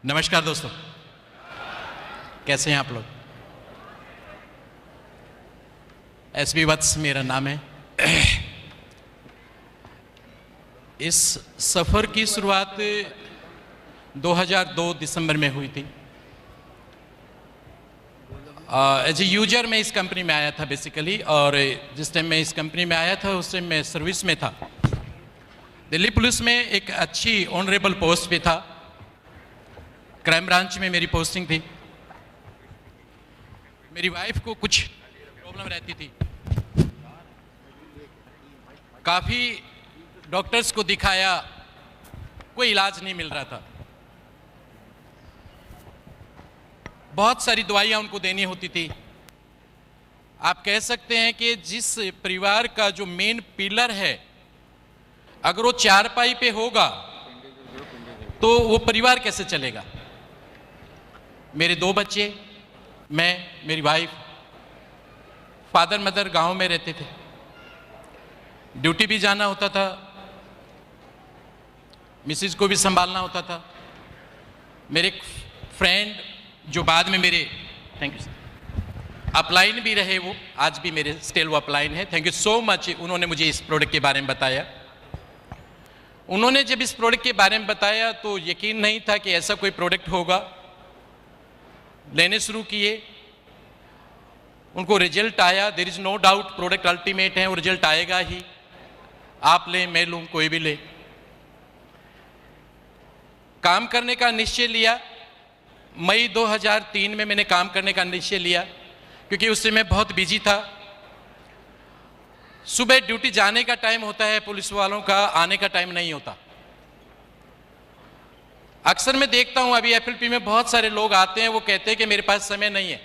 नमस्कार दोस्तों, कैसे हैं आप लोग। एसबी वत्स मेरा नाम है। इस सफ़र की शुरुआत 2002 दिसंबर में हुई थी। एज ए यूजर मैं इस कंपनी में आया था बेसिकली, और जिस टाइम मैं इस कंपनी में आया था उस टाइम मैं सर्विस में था। दिल्ली पुलिस में एक अच्छी ऑनरेबल पोस्ट पे था। क्राइम ब्रांच में मेरी पोस्टिंग थी। मेरी वाइफ को कुछ प्रॉब्लम रहती थी, काफ़ी डॉक्टर्स को दिखाया, कोई इलाज नहीं मिल रहा था। बहुत सारी दवाइयाँ उनको देनी होती थी। आप कह सकते हैं कि जिस परिवार का जो मेन पिलर है, अगर वो चारपाई पे होगा तो वो परिवार कैसे चलेगा। मेरे 2 बच्चे, मैं, मेरी वाइफ, फादर मदर गांव में रहते थे। ड्यूटी भी जाना होता था, मिसेज को भी संभालना होता था। मेरे एक फ्रेंड जो बाद में मेरे थैंक यू अपलाइन भी रहे, वो आज भी मेरे स्टिल वो अपलाइन है। Thank you so much. उन्होंने मुझे इस प्रोडक्ट के बारे में बताया। उन्होंने जब इस प्रोडक्ट के बारे में बताया तो यकीन नहीं था कि ऐसा कोई प्रोडक्ट होगा। लेने शुरू किए, उनको रिजल्ट आया। There is no doubt, product ultimate है, वो रिजल्ट आएगा ही। आप लें, मैं लूं, कोई भी ले। काम करने का निश्चय लिया। मई 2003 में मैंने काम करने का निश्चय लिया, क्योंकि उससे मैं बहुत बिजी था। सुबह ड्यूटी जाने का टाइम होता है पुलिस वालों का, आने का टाइम नहीं होता। अक्सर मैं देखता हूं, अभी एफएलपी में बहुत सारे लोग आते हैं, वो कहते हैं कि मेरे पास समय नहीं है।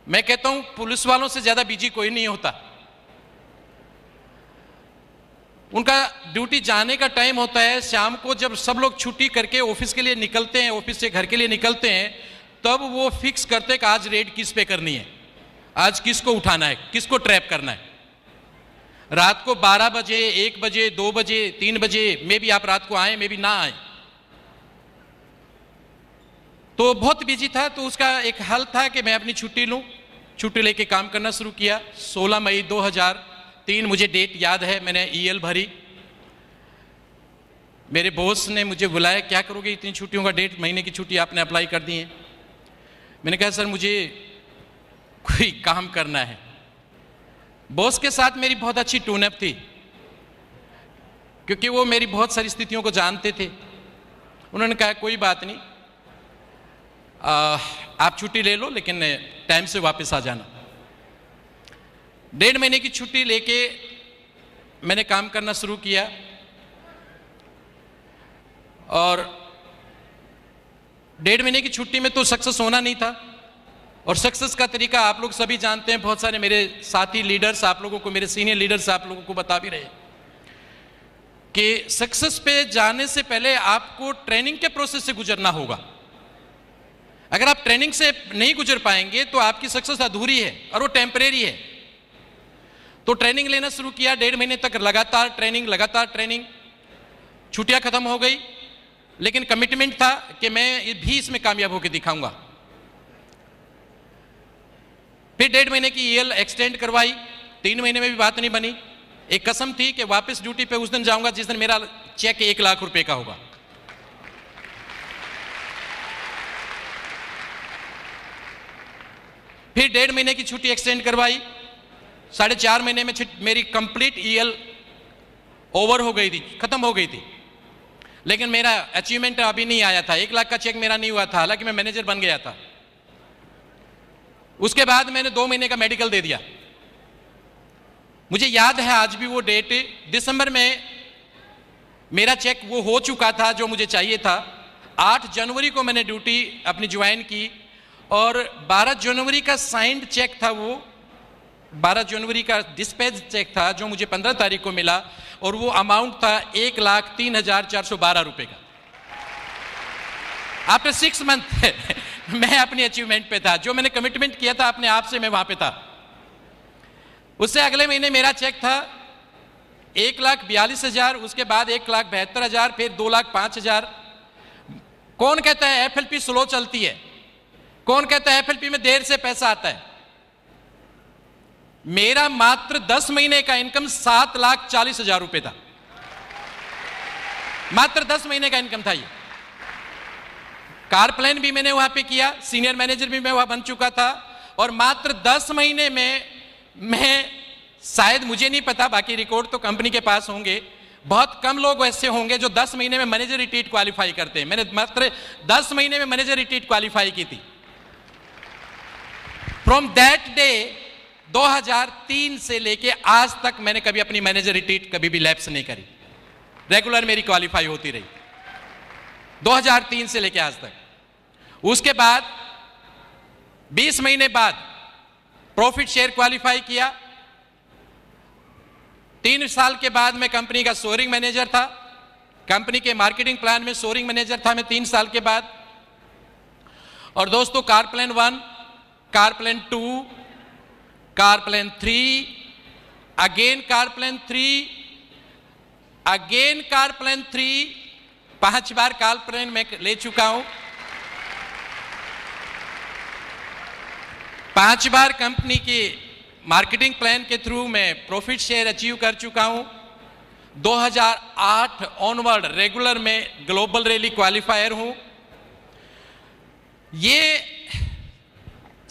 मैं कहता हूं पुलिस वालों से ज्यादा बिजी कोई नहीं होता। उनका ड्यूटी जाने का टाइम होता है, शाम को जब सब लोग छुट्टी करके ऑफिस के लिए निकलते हैं, ऑफिस से घर के लिए निकलते हैं, तब वो फिक्स करते हैं कि आज रेड किस पे करनी है, आज किसको उठाना है, किसको ट्रैप करना है। रात को 12 बजे, 1 बजे, 2 बजे, 3 बजे में भी आप रात को आए, में भी ना आए, तो बहुत बिजी था। तो उसका एक हल था कि मैं अपनी छुट्टी लूं। छुट्टी लेके काम करना शुरू किया। 16 मई 2003 मुझे डेट याद है। मैंने ईएल भरी। मेरे बॉस ने मुझे बुलाया, क्या करोगे इतनी छुट्टियों का, 1.5 महीने की छुट्टी आपने अप्लाई कर दी है। मैंने कहा सर मुझे कोई काम करना है। बॉस के साथ मेरी बहुत अच्छी टून अप थी, क्योंकि वो मेरी बहुत सारी स्थितियों को जानते थे। उन्होंने कहा कोई बात नहीं, आप छुट्टी ले लो, लेकिन टाइम से वापस आ जाना। 1.5 महीने की छुट्टी लेके मैंने काम करना शुरू किया। और 1.5 महीने की छुट्टी में तो सक्सेस होना नहीं था। और सक्सेस का तरीका आप लोग सभी जानते हैं। बहुत सारे मेरे साथी लीडर्स आप लोगों को, मेरे सीनियर लीडर्स आप लोगों को बता भी रहे कि सक्सेस पे जाने से पहले आपको ट्रेनिंग के प्रोसेस से गुजरना होगा। अगर आप ट्रेनिंग से नहीं गुजर पाएंगे तो आपकी सक्सेस अधूरी है और वो टेम्परेरी है। तो ट्रेनिंग लेना शुरू किया। 1.5 महीने तक लगातार ट्रेनिंग। छुट्टियां खत्म हो गई, लेकिन कमिटमेंट था कि मैं भी इसमें कामयाब होकर दिखाऊंगा। फिर 1.5 महीने की ईएल एक्सटेंड करवाई। 3 महीने में भी बात नहीं बनी। एक कसम थी कि वापस ड्यूटी पे उस दिन जाऊंगा जिस दिन मेरा चेक 1 लाख रुपए का होगा। फिर 1.5 महीने की छुट्टी एक्सटेंड करवाई। 4.5 महीने में मेरी कंप्लीट ईएल ओवर हो गई थी, खत्म हो गई थी। लेकिन मेरा अचीवमेंट अभी नहीं आया था। 1 लाख का चेक मेरा नहीं हुआ था, हालांकि मैं मैनेजर बन गया था। उसके बाद मैंने 2 महीने का मेडिकल दे दिया। मुझे याद है आज भी वो डेट। दिसंबर में मेरा चेक वो हो चुका था जो मुझे चाहिए था। 8 जनवरी को मैंने ड्यूटी अपनी ज्वाइन की, और 12 जनवरी का साइंड चेक था वो। 12 जनवरी का डिस्पैच चेक था जो मुझे 15 तारीख को मिला, और वो अमाउंट था 1,03,412 रुपए का। आफ्टर 6 मंथ मैं अपनी अचीवमेंट पे था। जो मैंने कमिटमेंट किया था अपने आप से, मैं वहां पे था। उससे अगले महीने मेरा चेक था 1,42,000, उसके बाद 1,72,000, फिर 2,05,000, कौन कहता है एफएलपी स्लो चलती है? कौन कहता है एफएलपी में देर से पैसा आता है? मेरा मात्र 10 महीने का इनकम 7,40,000 रुपए था। मात्र 10 महीने का इनकम था ये। कार प्लान भी मैंने वहां पे किया, सीनियर मैनेजर भी मैं वहां बन चुका था, और मात्र 10 महीने में मैं, शायद मुझे नहीं पता, बाकी रिकॉर्ड तो कंपनी के पास होंगे, बहुत कम लोग ऐसे होंगे जो 10 महीने में मैनेजर रिट्रीट क्वालिफाई करते हैं। मैंने मात्र 10 महीने में मैनेजर रिट्रीट क्वालिफाई की थी। फ्रॉम दैट डे 2003 से लेके आज तक मैंने कभी अपनी मैनेजर रिट्रीट कभी भी लैप्स नहीं करी, रेगुलर मेरी क्वालिफाई होती रही 2003 से लेके आज तक। उसके बाद 20 महीने बाद प्रॉफिट शेयर क्वालिफाई किया। 3 साल के बाद मैं कंपनी का सोरिंग मैनेजर था, कंपनी के मार्केटिंग प्लान में सोरिंग मैनेजर था मैं 3 साल के बाद। और दोस्तों, car plan 1, car plan 2, car plan 3, again car plan 3, again car plan 3, 5 बार कार प्लान मैं ले चुका हूं। 5 बार कंपनी की मार्केटिंग प्लान के थ्रू मैं प्रॉफिट शेयर अचीव कर चुका हूं। 2008 ऑनवर्ड रेगुलर में ग्लोबल रैली क्वालिफायर हूं। ये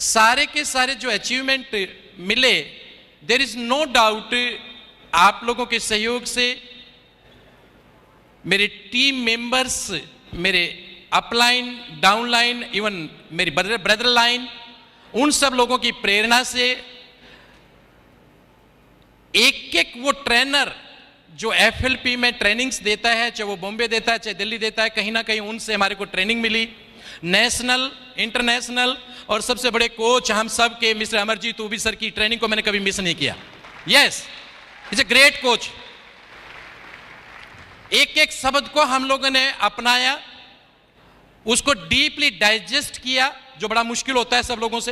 सारे के सारे जो अचीवमेंट मिले, देयर इज नो डाउट आप लोगों के सहयोग से, मेरे टीम मेंबर्स, मेरे अपलाइन, डाउनलाइन, इवन मेरी ब्रदर लाइन, उन सब लोगों की प्रेरणा से, एक एक वो ट्रेनर जो एफएलपी में ट्रेनिंग्स देता है, चाहे वो बॉम्बे देता है चाहे दिल्ली देता है, कहीं ना कहीं उनसे हमारे को ट्रेनिंग मिली, नेशनल, इंटरनेशनल, और सबसे बड़े कोच हम सब के मिस्टर अमरजीत उबी सर की ट्रेनिंग को मैंने कभी मिस नहीं किया। Yes, is a great coach. एक एक शब्द को हम लोगों ने अपनाया, उसको डीपली डाइजेस्ट किया, जो बड़ा मुश्किल होता है सब लोगों से,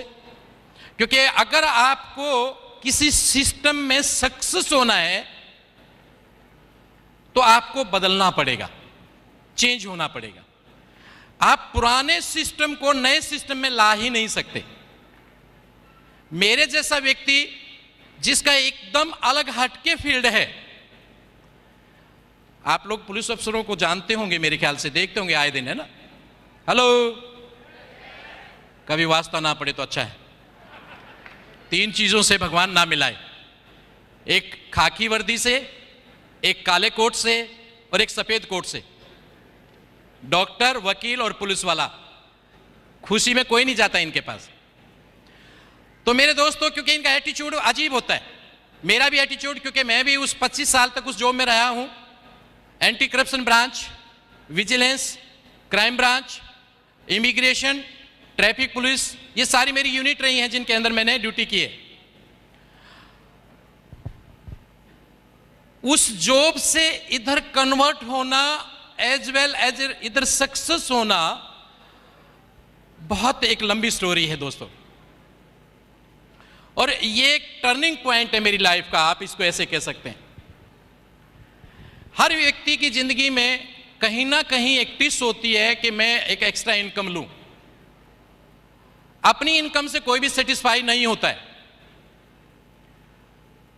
क्योंकि अगर आपको किसी सिस्टम में सक्सेस होना है तो आपको बदलना पड़ेगा, चेंज होना पड़ेगा। आप पुराने सिस्टम को नए सिस्टम में ला ही नहीं सकते। मेरे जैसा व्यक्ति जिसका एकदम अलग हटके फील्ड है, आप लोग पुलिस अफसरों को जानते होंगे, मेरे ख्याल से देखते होंगे आए दिन, है ना? हेलो, कभी वास्ता ना पड़े तो अच्छा है। 3 चीजों से भगवान ना मिलाए, एक खाकी वर्दी से, एक काले कोट से, और एक सफेद कोट से। डॉक्टर, वकील और पुलिस वाला, खुशी में कोई नहीं जाता इनके पास। तो मेरे दोस्तों, क्योंकि इनका एटीट्यूड अजीब होता है, मेरा भी एटीट्यूड, क्योंकि मैं भी उस 25 साल तक उस जॉब में रहा हूं। Anti corruption branch, vigilance, crime branch, immigration, traffic police, ये सारी मेरी यूनिट रही हैं जिनके अंदर मैंने ड्यूटी की है। उस जॉब से इधर कन्वर्ट होना, एज वेल एज इधर सक्सेस होना, बहुत एक लंबी स्टोरी है दोस्तों। और ये एक टर्निंग पॉइंट है मेरी लाइफ का, आप इसको ऐसे कह सकते हैं। हर व्यक्ति की जिंदगी में कहीं ना कहीं एक टिस होती है कि मैं एक एक्स्ट्रा इनकम लूं। अपनी इनकम से कोई भी सेटिस्फाई नहीं होता है।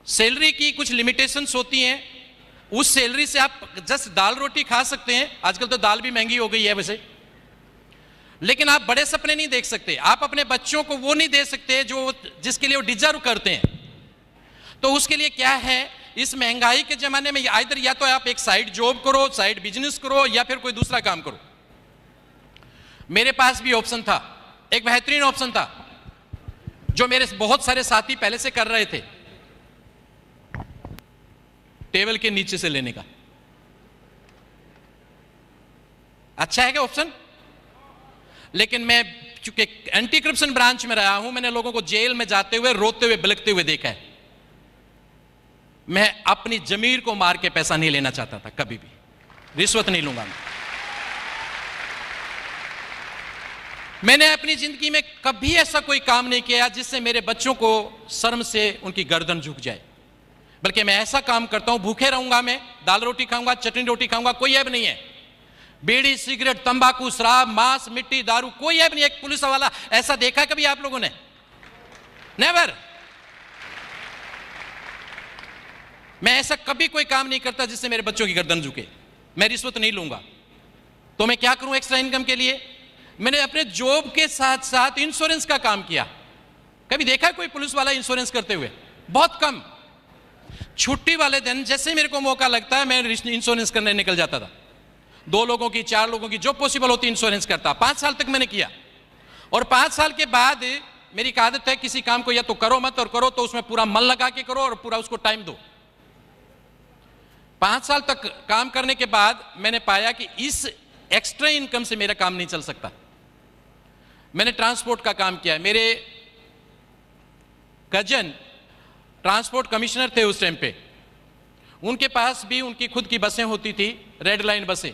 सैलरी की कुछ लिमिटेशंस होती हैं, उस सैलरी से आप जस्ट दाल रोटी खा सकते हैं। आजकल तो दाल भी महंगी हो गई है वैसे, लेकिन आप बड़े सपने नहीं देख सकते। आप अपने बच्चों को वो नहीं दे सकते जो जिसके लिए वो डिजर्व करते हैं। तो उसके लिए क्या है, इस महंगाई के जमाने में आइदर या तो आप एक साइड जॉब करो, साइड बिजनेस करो, या फिर कोई दूसरा काम करो। मेरे पास भी ऑप्शन था, एक बेहतरीन ऑप्शन था जो मेरे बहुत सारे साथी पहले से कर रहे थे, टेबल के नीचे से लेने का। अच्छा है क्या ऑप्शन? लेकिन मैं चूंकि एंटी करप्शन ब्रांच में रहा हूं, मैंने लोगों को जेल में जाते हुए, रोते हुए, बिलखते हुए देखा है। मैं अपनी जमीर को मार के पैसा नहीं लेना चाहता था, कभी भी रिश्वत नहीं लूंगा मैं। मैंने अपनी जिंदगी में कभी ऐसा कोई काम नहीं किया जिससे मेरे बच्चों को शर्म से उनकी गर्दन झुक जाए, बल्कि मैं ऐसा काम करता हूं, भूखे रहूंगा, मैं दाल रोटी खाऊंगा, चटनी रोटी खाऊंगा, कोई ऐब नहीं है। बीड़ी, सिगरेट, तंबाकू, शराब, मांस, मिट्टी, दारू, कोई है नहीं एक पुलिस वाला ऐसा देखा कभी आप लोगों ने? नेवर। मैं ऐसा कभी कोई काम नहीं करता जिससे मेरे बच्चों की गर्दन झुके। मैं रिश्वत नहीं लूंगा। तो मैं क्या करूं एक्स्ट्रा इनकम के लिए? मैंने अपने जॉब के साथ साथ इंश्योरेंस का काम किया। कभी देखा कोई पुलिस वाला इंश्योरेंस करते हुए? बहुत कम। छुट्टी वाले दिन जैसे मेरे को मौका लगता है मैं इंश्योरेंस करने निकल जाता था। 2 लोगों की, 4 लोगों की, जो पॉसिबल होती इंश्योरेंस करता। 5 साल तक मैंने किया। और 5 साल के बाद मेरी एक आदत है, किसी काम को या तो करो मत, और करो तो उसमें पूरा मन लगा के करो और पूरा उसको टाइम दो। 5 साल तक काम करने के बाद मैंने पाया कि इस एक्स्ट्रा इनकम से मेरा काम नहीं चल सकता। मैंने ट्रांसपोर्ट का काम किया। मेरे कजन ट्रांसपोर्ट कमिश्नर थे उस टाइम पे। उनके पास भी उनकी खुद की बसें होती थी, रेड लाइन बसें,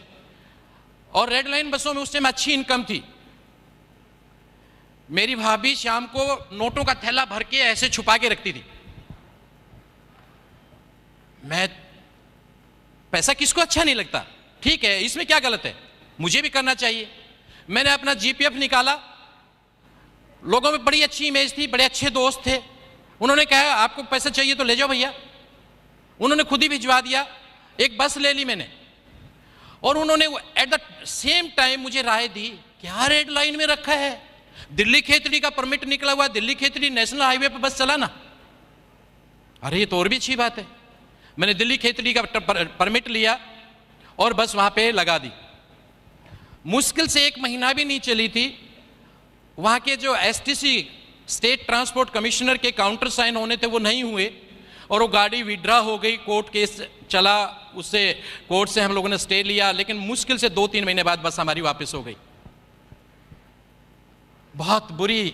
और रेड लाइन बसों में उस टाइम अच्छी इनकम थी। मेरी भाभी शाम को नोटों का थैला भर के ऐसे छुपा के रखती थी। मैं, पैसा किसको अच्छा नहीं लगता? ठीक है, इसमें क्या गलत है? मुझे भी करना चाहिए। मैंने अपना जीपीएफ निकाला। लोगों में बड़ी अच्छी इमेज थी, बड़े अच्छे दोस्त थे। उन्होंने कहा आपको पैसा चाहिए तो ले जाओ भैया। उन्होंने खुद ही भिजवा दिया। एक बस ले ली मैंने, और उन्होंने एट द सेम टाइम मुझे राय दी, क्या रेड लाइन में रखा है? दिल्ली खेतड़ी का परमिट निकला हुआ, दिल्ली खेतड़ी नेशनल हाईवे पर बस चलाना। अरे ये तो और भी अच्छी बात है। मैंने दिल्ली खेतड़ी का परमिट लिया और बस वहां पे लगा दी। मुश्किल से 1 महीना भी नहीं चली थी, वहां के जो एसटीसी स्टेट ट्रांसपोर्ट कमिश्नर के काउंटर साइन होने थे वो नहीं हुए, और वो गाड़ी विड्रा हो गई। कोर्ट केस चला, उससे कोर्ट से हम लोगों ने स्टे लिया, लेकिन मुश्किल से 2-3 महीने बाद बस हमारी वापस हो गई। बहुत बुरी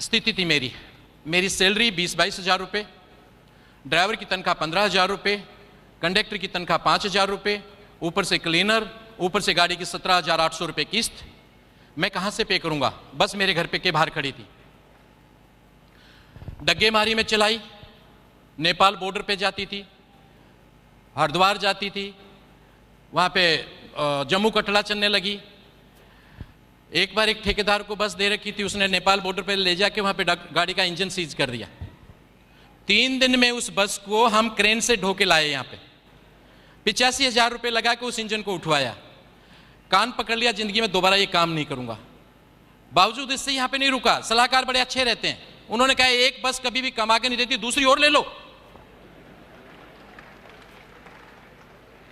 स्थिति थी मेरी। मेरी सैलरी 20-22 हज़ार रुपये, ड्राइवर की तनख्वाह 15 हज़ार रुपये, कंडक्टर की तनख्वाह 5 हज़ार रुपये, ऊपर से क्लीनर, ऊपर से गाड़ी की 17,800 रुपये किस्त। मैं कहाँ से पे करूँगा? बस मेरे घर पे के बाहर खड़ी थी। डग्गेमारी में चलाई, नेपाल बॉर्डर पे जाती थी, हरिद्वार जाती थी, वहाँ पे जम्मू कटरा चलने लगी। एक बार एक ठेकेदार को बस दे रखी थी, उसने नेपाल बॉर्डर पे ले जाके वहाँ पे गाड़ी का इंजन सीज कर दिया। 3 दिन में उस बस को हम क्रेन से ढो के लाए यहाँ पे। 85 हज़ार रुपये लगा के उस इंजन को उठवाया। कान पकड़ लिया, जिंदगी में दोबारा ये काम नहीं करूँगा। बावजूद इससे यहाँ पे नहीं रुका। सलाहकार बड़े अच्छे रहते हैं। उन्होंने कहा एक बस कभी भी कमा के नहीं देती, दूसरी और ले लो।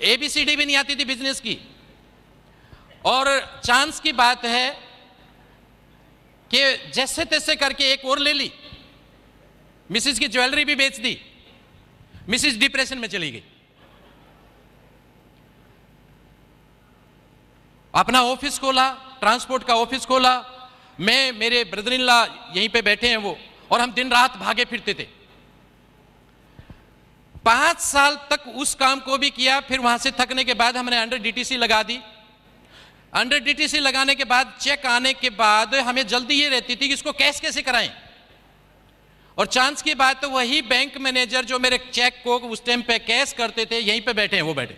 ABCD भी नहीं आती थी बिजनेस की। और चांस की बात है कि जैसे तैसे करके एक और ले ली। मिसिस की ज्वेलरी भी बेच दी। मिसिस डिप्रेशन में चली गई। अपना ऑफिस खोला, ट्रांसपोर्ट का ऑफिस खोला। मैं, मेरे ब्रदर इन लॉ यहीं पे बैठे हैं वो, और हम दिन रात भागे फिरते थे। 5 साल तक उस काम को भी किया। फिर वहां से थकने के बाद हमने अंडर DTC लगा दी। अंडर DTC लगाने के बाद, चेक आने के बाद हमें जल्दी ये रहती थी कि इसको कैश कैसे कराएं। और चांस की बात तो वही बैंक मैनेजर जो मेरे चेक को उस टाइम पे कैश करते थे, यहीं पे बैठे हैं वो बैठे।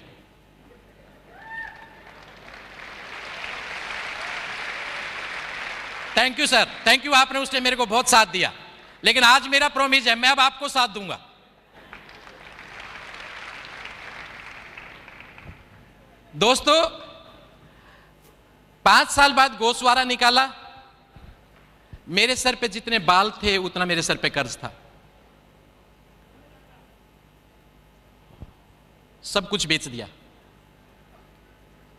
Thank you sir, thank you. आपने उस टाइम मेरे को बहुत साथ दिया, लेकिन आज मेरा प्रॉमिस है मैं अब आपको साथ दूंगा। दोस्तों, 5 साल बाद गोसवारा निकाला। मेरे सर पे जितने बाल थे उतना मेरे सर पे कर्ज था। सब कुछ बेच दिया।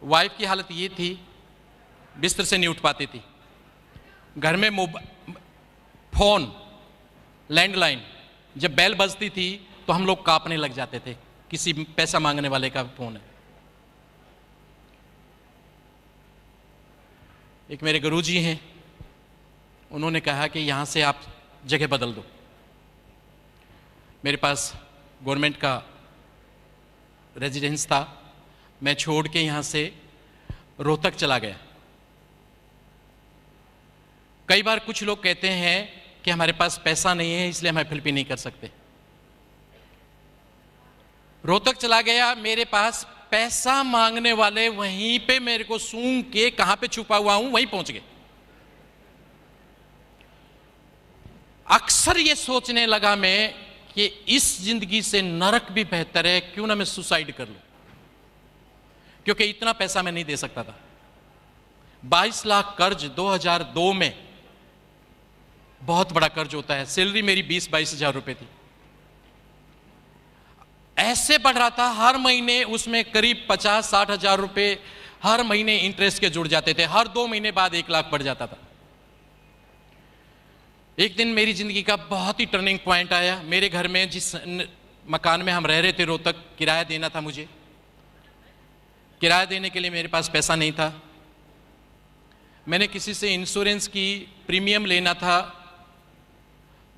वाइफ की हालत ये थी, बिस्तर से नहीं उठ पाती थी। घर में फोन, लैंडलाइन, जब बेल बजती थी तो हम लोग कांपने लग जाते थे, किसी पैसा मांगने वाले का फोन है। एक मेरे गुरुजी हैं, उन्होंने कहा कि यहाँ से आप जगह बदल दो। मेरे पास गवर्नमेंट का रेजिडेंस था। मैं छोड़ के यहाँ से रोहतक चला गया। कई बार कुछ लोग कहते हैं कि हमारे पास पैसा नहीं है इसलिए हम एफएलपी नहीं कर सकते। रोहतक चला गया। मेरे पास पैसा मांगने वाले वहीं पे मेरे को सूंघ के कहां पे छुपा हुआ हूं वहीं पहुंच गए। अक्सर ये सोचने लगा मैं कि इस जिंदगी से नरक भी बेहतर है, क्यों ना मैं सुसाइड कर लूं, क्योंकि इतना पैसा मैं नहीं दे सकता था। 22 लाख कर्ज 2002 में बहुत बड़ा कर्ज होता है। सैलरी मेरी 20-22 हजार रुपए थी। ऐसे बढ़ रहा था, हर महीने उसमें करीब 50-60 हजार रुपए हर महीने इंटरेस्ट के जुड़ जाते थे। हर 2 महीने बाद 1 लाख बढ़ जाता था। एक दिन मेरी जिंदगी का बहुत ही टर्निंग पॉइंट आया। मेरे घर में, जिस मकान में हम रह रहे थे रोहतक, किराया देना था मुझे। किराया देने के लिए मेरे पास पैसा नहीं था। मैंने किसी से इंश्योरेंस की प्रीमियम लेना था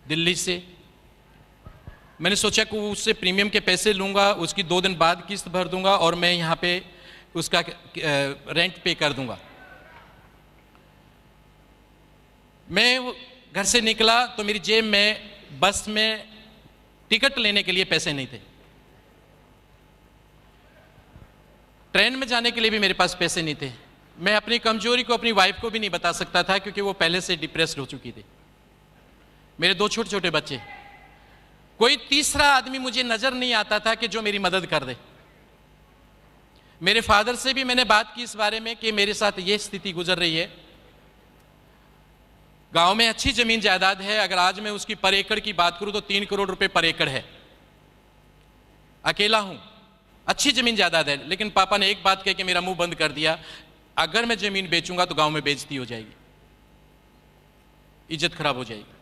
दिल्ली से। मैंने सोचा कि उससे प्रीमियम के पैसे लूँगा, उसकी 2 दिन बाद किस्त भर दूंगा और मैं यहाँ पे उसका रेंट पे कर दूंगा। मैं घर से निकला तो मेरी जेब में बस में टिकट लेने के लिए पैसे नहीं थे। ट्रेन में जाने के लिए भी मेरे पास पैसे नहीं थे। मैं अपनी कमजोरी को अपनी वाइफ को भी नहीं बता सकता था, क्योंकि वो पहले से डिप्रेस्ड हो चुकी थी। मेरे 2 छोटे छोटे बच्चे। कोई तीसरा आदमी मुझे नजर नहीं आता था कि जो मेरी मदद कर दे। मेरे फादर से भी मैंने बात की इस बारे में कि मेरे साथ ये स्थिति गुजर रही है। गांव में अच्छी जमीन जायदाद है। अगर आज मैं उसकी पर एकड़ की बात करूं तो 3 करोड़ रुपए पर एकड़ है। अकेला हूं, अच्छी जमीन जायदाद है। लेकिन पापा ने एक बात कह के मेरा मुंह बंद कर दिया, अगर मैं जमीन बेचूंगा तो गांव में बेइज्जती हो जाएगी, इज्जत खराब हो जाएगी।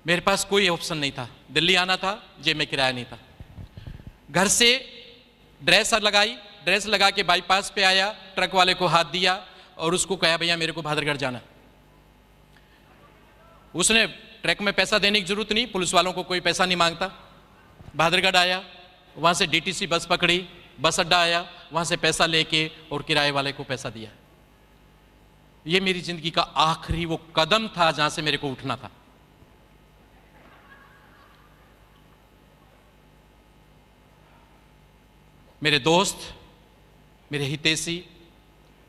मेरे पास कोई ऑप्शन नहीं था। दिल्ली आना था, जेब में किराया नहीं था। घर से ड्रेस लगाई, ड्रेस लगा के बाईपास पे आया, ट्रक वाले को हाथ दिया और उसको कहा भैया मेरे को भादरगढ़ जाना। उसने ट्रक में पैसा देने की जरूरत नहीं, पुलिस वालों को कोई पैसा नहीं मांगता। भादरगढ़ आया, वहां से डीटीसी बस पकड़ी, बस अड्डा आया, वहां से पैसा लेके और किराए वाले को पैसा दिया। ये मेरी जिंदगी का आखिरी वो कदम था जहां से मेरे को उठना था। मेरे दोस्त, मेरे हितैषी,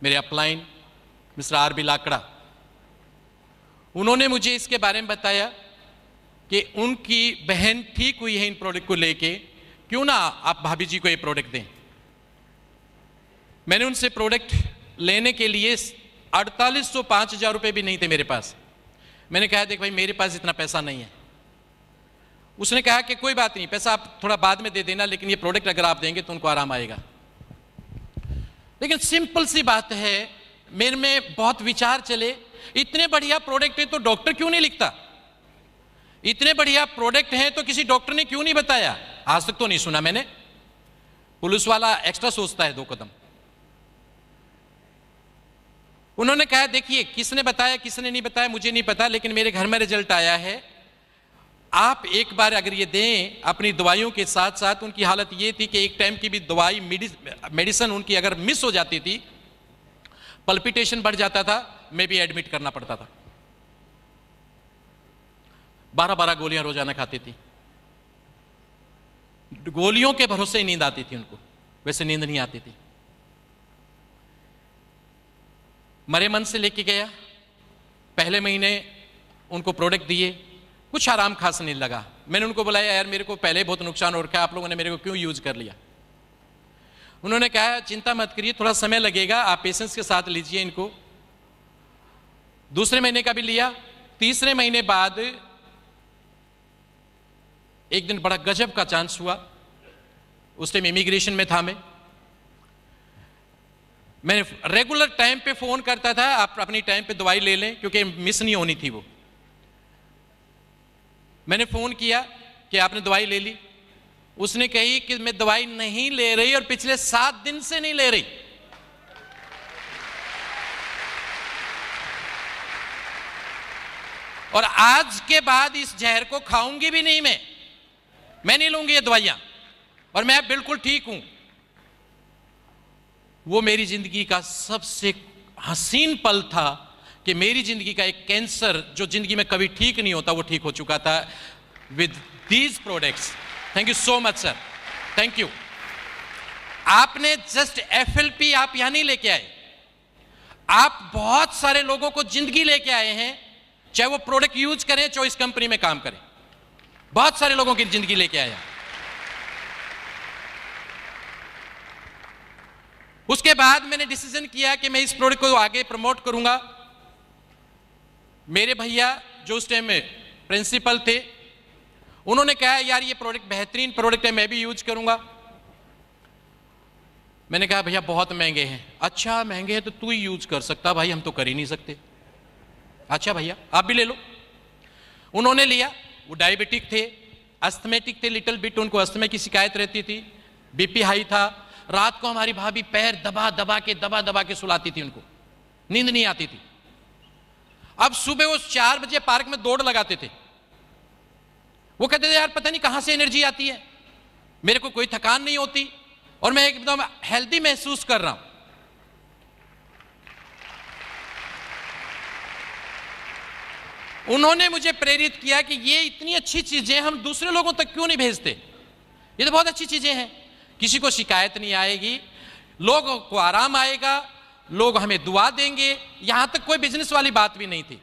मेरे अपलाइन मिस्टर आर.बी. लाकड़ा, उन्होंने मुझे इसके बारे में बताया कि उनकी बहन ठीक हुई है इन प्रोडक्ट को लेके, क्यों ना आप भाभी जी को ये प्रोडक्ट दें। मैंने उनसे प्रोडक्ट लेने के लिए 4805 रुपए भी नहीं थे मेरे पास। मैंने कहा देख भाई मेरे पास इतना पैसा नहीं है। उसने कहा कि कोई बात नहीं, पैसा आप थोड़ा बाद में दे देना, लेकिन ये प्रोडक्ट अगर आप देंगे तो उनको आराम आएगा। लेकिन सिंपल सी बात है, मेरे में बहुत विचार चले, इतने बढ़िया प्रोडक्ट है तो डॉक्टर क्यों नहीं लिखता? इतने बढ़िया प्रोडक्ट है तो किसी डॉक्टर ने क्यों नहीं बताया? आज तक तो नहीं सुना मैंने। पुलिस वाला एक्स्ट्रा सोचता है 2 कदम। उन्होंने कहा देखिए किसने बताया किसने नहीं बताया मुझे नहीं पता, लेकिन मेरे घर में रिजल्ट आया है। आप एक बार अगर ये दें अपनी दवाइयों के साथ साथ, उनकी हालत ये थी कि एक टाइम की भी दवाई मेडिसिन उनकी अगर मिस हो जाती थी, पल्पिटेशन बढ़ जाता था, मैं भी एडमिट करना पड़ता था। 12-12 गोलियां रोजाना खाती थी। गोलियों के भरोसे ही नींद आती थी उनको, वैसे नींद नहीं आती थी। मरे मन से लेके गया, पहले महीने उनको प्रोडक्ट दिए, कुछ आराम खास नहीं लगा। मैंने उनको बुलाया यार मेरे को पहले बहुत नुकसान हो रखा है, आप लोगों ने मेरे को क्यों यूज कर लिया? उन्होंने कहा चिंता मत करिए, थोड़ा समय लगेगा, आप पेशेंस के साथ लीजिए इनको। दूसरे महीने का भी लिया। तीसरे महीने बाद एक दिन बड़ा गजब का चांस हुआ। उस टाइम इमिग्रेशन में था मैं रेगुलर टाइम पे फोन करता था, आप अपनी टाइम पे दवाई ले लें क्योंकि मिस नहीं होनी थी वो। मैंने फोन किया कि आपने दवाई ले ली। उसने कही कि मैं दवाई नहीं ले रही और पिछले 7 दिन से नहीं ले रही। और आज के बाद इस जहर को खाऊंगी भी नहीं मैं नहीं लूंगी ये दवाइयां, और मैं बिल्कुल ठीक हूं। वो मेरी जिंदगी का सबसे हसीन पल था कि मेरी जिंदगी का एक कैंसर जो जिंदगी में कभी ठीक नहीं होता वो ठीक हो चुका था with these products. Thank you so much sir, thank you. आपने जस्ट एफएलपी आप यहां नहीं लेके आए, आप बहुत सारे लोगों को जिंदगी लेके आए हैं, चाहे वो प्रोडक्ट यूज करें चाहे इस कंपनी में काम करें, बहुत सारे लोगों की जिंदगी लेके आए हैं। उसके बाद मैंने डिसीजन किया कि मैं इस प्रोडक्ट को आगे प्रमोट करूंगा। मेरे भैया जो उस टाइम में प्रिंसिपल थे, उन्होंने कहा यार ये प्रोडक्ट बेहतरीन प्रोडक्ट है, मैं भी यूज करूंगा। मैंने कहा भैया बहुत महंगे हैं। अच्छा महंगे हैं तो तू ही यूज कर सकता भाई, हम तो कर ही नहीं सकते। अच्छा भैया आप भी ले लो। उन्होंने लिया। वो डायबिटिक थे, अस्थमेटिक थे लिटिल बिट, उनको अस्थमा की शिकायत रहती थी, बीपी हाई था। रात को हमारी भाभी पैर दबा दबा के सुलाती थी, उनको नींद नहीं आती थी। अब सुबह वो 4 बजे पार्क में दौड़ लगाते थे। वो कहते थे यार पता नहीं कहां से एनर्जी आती है, मेरे को कोई थकान नहीं होती और मैं एकदम हेल्दी महसूस कर रहा हूं। उन्होंने मुझे प्रेरित किया कि ये इतनी अच्छी चीजें हम दूसरे लोगों तक क्यों नहीं भेजते, ये तो बहुत अच्छी चीजें हैं, किसी को शिकायत नहीं आएगी, लोगों को आराम आएगा, लोग हमें दुआ देंगे। यहां तक कोई बिजनेस वाली बात भी नहीं थी।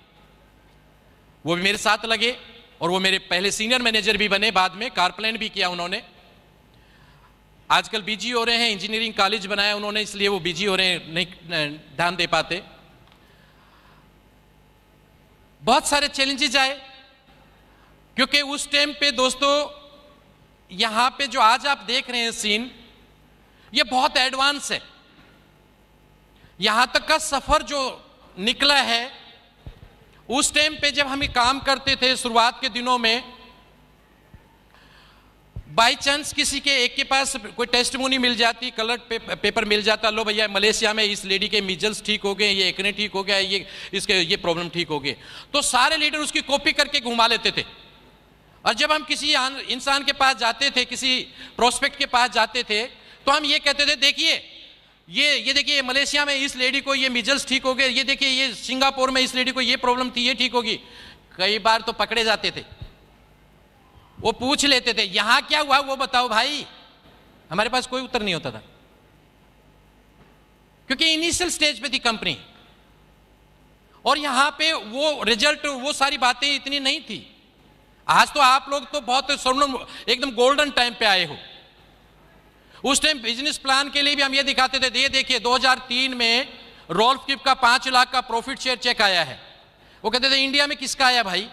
वो भी मेरे साथ लगे और वो मेरे पहले सीनियर मैनेजर भी बने, बाद में कारप्लेन भी किया उन्होंने। आजकल बिजी हो रहे हैं, इंजीनियरिंग कॉलेज बनाया उन्होंने, इसलिए वो बिजी हो रहे हैं, नहीं ध्यान दे पाते। बहुत सारे चैलेंजेस आए क्योंकि उस टाइम पे दोस्तों यहां पे जो आज आप देख रहे हैं सीन, ये बहुत एडवांस है। यहां तक का सफर जो निकला है, उस टाइम पे जब हम काम करते थे शुरुआत के दिनों में, बाय चांस किसी के एक के पास कोई टेस्टिमोनी मिल जाती, कलर पेपर मिल जाता, लो भैया मलेशिया में इस लेडी के मीजल्स ठीक हो गए, ये एक्ने ठीक हो गया, ये इसके ये प्रॉब्लम ठीक हो गए, तो सारे लीडर उसकी कॉपी करके घुमा लेते थे। और जब हम किसी इंसान के पास जाते थे, किसी प्रोस्पेक्ट के पास जाते थे, तो हम ये कहते थे देखिए ये देखिए मलेशिया में इस लेडी को ये मीजल्स ठीक हो गए, ये देखिए ये सिंगापुर में इस लेडी को ये प्रॉब्लम थी, ये ठीक होगी। कई बार तो पकड़े जाते थे, वो पूछ लेते थे यहां क्या हुआ वो बताओ भाई, हमारे पास कोई उत्तर नहीं होता था क्योंकि इनिशियल स्टेज पे थी कंपनी और यहां पे वो रिजल्ट, वो सारी बातें इतनी नहीं थी। आज तो आप लोग तो बहुत स्वर्ण एकदम गोल्डन टाइम पे आए हो। उस टाइम बिजनेस प्लान के लिए भी हम ये दिखाते थे, ये देखिए 2003 में रोल्फ किप का 5 लाख का प्रॉफिट शेयर चेक आया है। वो कहते थे इंडिया में किसका आया भाई।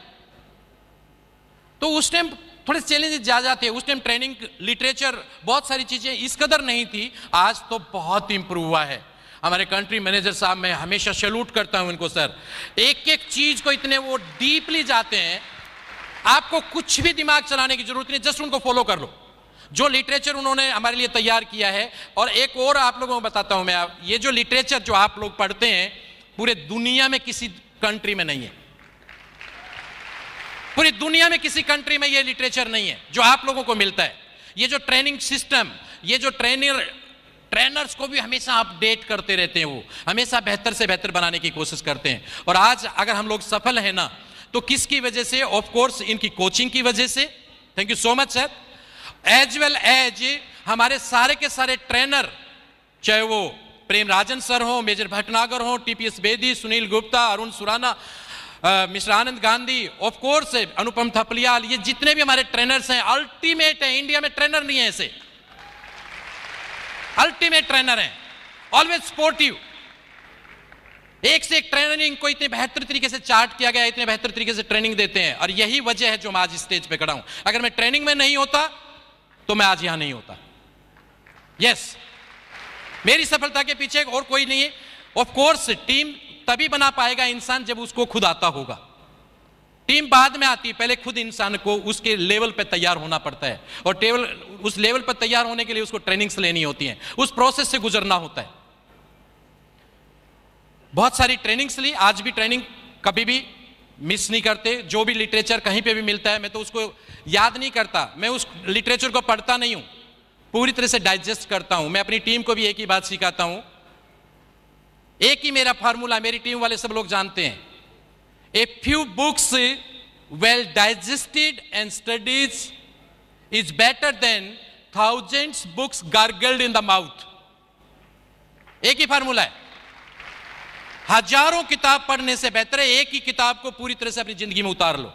तो उस टाइम थोड़े चैलेंजेस ज्यादा थे। उस टाइम ट्रेनिंग लिटरेचर बहुत सारी चीजें इस कदर नहीं थी, आज तो बहुत इंप्रूव हुआ है। हमारे कंट्री मैनेजर साहब, मैं हमेशा सैल्यूट करता हूं इनको सर, एक एक चीज को इतने वो डीपली जाते हैं, आपको कुछ भी दिमाग चलाने की जरूरत नहीं, जस्ट उनको फॉलो कर लो जो लिटरेचर उन्होंने हमारे लिए तैयार किया है। और एक और आप लोगों को बताता हूं मैं, ये जो लिटरेचर जो आप लोग पढ़ते हैं पूरे दुनिया में किसी कंट्री में नहीं है, पूरी दुनिया में किसी कंट्री में ये लिटरेचर नहीं है जो आप लोगों को मिलता है। ये जो ट्रेनिंग सिस्टम, ये जो ट्रेनर्स को भी हमेशा अपडेट करते रहते हैं, वो हमेशा बेहतर से बेहतर बनाने की कोशिश करते हैं। और आज अगर हम लोग सफल हैं ना, तो किसकी वजह से? ऑफ कोर्स इनकी कोचिंग की वजह से। Thank you so much sir. As well as हमारे सारे के सारे ट्रेनर, चाहे वो प्रेम राजन सर हो, मेजर भटनागर हो, TPS Bedi, Sunil Gupta, Arun Surana, mister Anand Gandhi, of course Anupam Thapliyal, ये जितने भी हमारे ट्रेनर्स हैं अल्टीमेट है। इंडिया में ट्रेनर नहीं है ऐसे, अल्टीमेट ट्रेनर हैं, ऑलवेज स्पोर्टिव। एक से एक ट्रेनिंग को इतने बेहतर तरीके से चार्ट किया गया, इतने बेहतर तरीके से ट्रेनिंग देते हैं। और यही वजह है जो मैं आज स्टेज पे खड़ा हूं। अगर मैं ट्रेनिंग में नहीं होता तो मैं आज यहां नहीं होता। यस, मेरी सफलता के पीछे और कोई नहीं है। ऑफ कोर्स टीम तभी बना पाएगा इंसान जब उसको खुद आता होगा। टीम बाद में आती है, पहले खुद इंसान को उसके लेवल पे तैयार होना पड़ता है। और उस लेवल पर तैयार होने के लिए उसको ट्रेनिंग्स लेनी होती हैं, उस प्रोसेस से गुजरना होता है। बहुत सारी ट्रेनिंग्स ली, आज भी ट्रेनिंग कभी भी मिस नहीं करते। जो भी लिटरेचर कहीं पे भी मिलता है, मैं तो उसको याद नहीं करता, मैं उस लिटरेचर को पढ़ता नहीं हूं, पूरी तरह से डाइजेस्ट करता हूं। मैं अपनी टीम को भी एक ही बात सिखाता हूं, एक ही मेरा फार्मूला, मेरी टीम वाले सब लोग जानते हैं। A few books well digested and studies is better than thousands books gargled in the mouth. एक ही फार्मूला है, हजारों किताब पढ़ने से बेहतर है एक ही किताब को पूरी तरह से अपनी जिंदगी में उतार लो।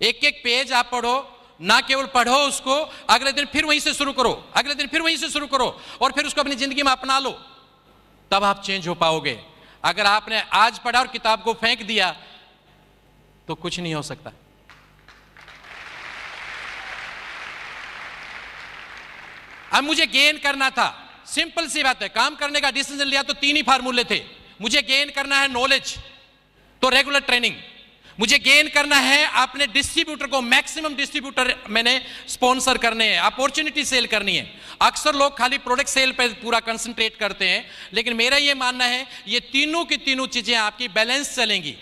एक एक पेज आप पढ़ो, ना केवल पढ़ो उसको, अगले दिन फिर वहीं से शुरू करो, अगले दिन फिर वहीं से शुरू करो, और फिर उसको अपनी जिंदगी में अपना लो, तब आप चेंज हो पाओगे। अगर आपने आज पढ़ा और किताब को फेंक दिया तो कुछ नहीं हो सकता। अब मुझे गेन करना था, सिंपल सी बात है, काम करने का डिसीजन लिया तो 3 ही फार्मूले थे। मुझे गेन करना है नॉलेज, तो रेगुलर ट्रेनिंग। मुझे गेन करना है अपने डिस्ट्रीब्यूटर को, मैक्सिमम डिस्ट्रीब्यूटर मैंने स्पॉन्सर करने हैं, अपॉर्चुनिटी सेल करनी है। अक्सर लोग खाली प्रोडक्ट सेल पे पूरा कंसंट्रेट करते हैं, लेकिन मेरा ये मानना है ये तीनों की तीनों चीजें आपकी बैलेंस चलेंगी।